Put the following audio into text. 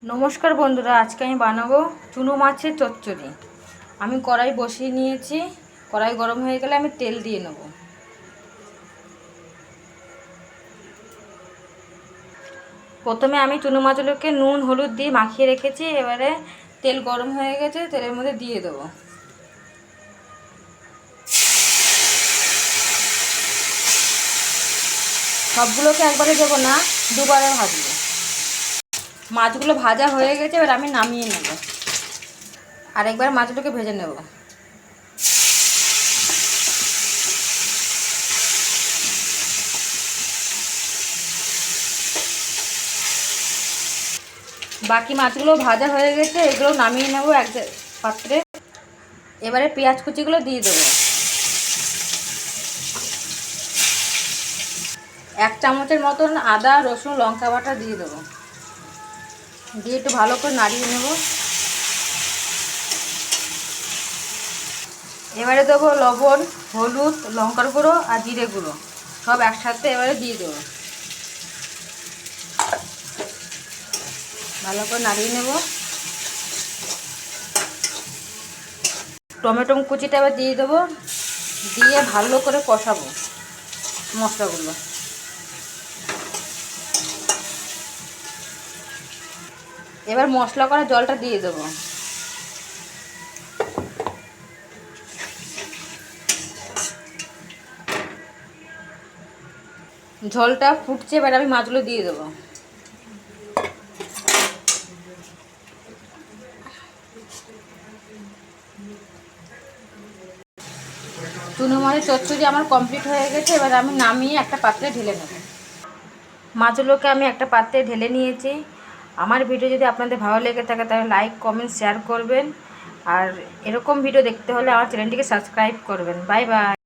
নমস্কার বন্ধুরা, আজকে আমি বানাবো চুনো মাছের চচ্চড়ি। আমি কড়াই বসিয়ে নিয়েছি। কড়াই গরম হয়ে গেলে আমি তেল দিয়ে নেব। প্রথমে আমি চুনো মাছগুলোকে নুন হলুদ দিয়ে মাখিয়ে রেখেছি। এবারে তেল গরম হয়ে গেছে, তেলের মধ্যে দিয়ে দেবো। সবগুলোকে একবারে দেবো না, দুবারে ভাজবো। মাছগুলো ভাজা হয়ে গেছে, এবার আমি নামিয়ে নেব। আরেকবার মাছগুলোকে ভেজে নেব। বাকি মাছগুলো ভাজা হয়ে গেছে, এগুলো নামিয়ে নেব এক পাত্রে। এবারে পেঁয়াজ কুচিগুলো দিয়ে দেবো। 1 চামচের মতন আদা রসুন লঙ্কা বাটা দিয়ে দেবো। দিয়ে একটু ভালো করে নাড়িয়ে নেব। এবারে দেবো লবণ, হলুদ, লঙ্কার গুঁড়ো আর জিরে গুঁড়ো সব একসাথে এবারে দিয়ে দেবো। ভালো করে নাড়িয়ে নেব। টমেটো কুচিটা এবার দিয়ে দেবো, দিয়ে ভালো করে কষাবো মশলাগুলো। এবার মশলা করা জলটা দিয়ে দেবো। ঝোলটা ফুটছে, এবার আমি মাছগুলো দিয়ে দেবো। চুনো মাছের চচ্চড়ি আমার কমপ্লিট হয়ে গেছে। এবার আমি নামিয়ে একটা পাত্রে ঢেলে নেব। মাছগুলোকে আমি একটা পাত্রে ঢেলে নিয়েছি। আমার ভিডিও যদি আপনাদের ভালো লেগে থাকে তাহলে লাইক কমেন্ট শেয়ার করবেন। আর এরকম ভিডিও দেখতে হলে আমার চ্যানেলটিকে সাবস্ক্রাইব করবেন। Bye bye.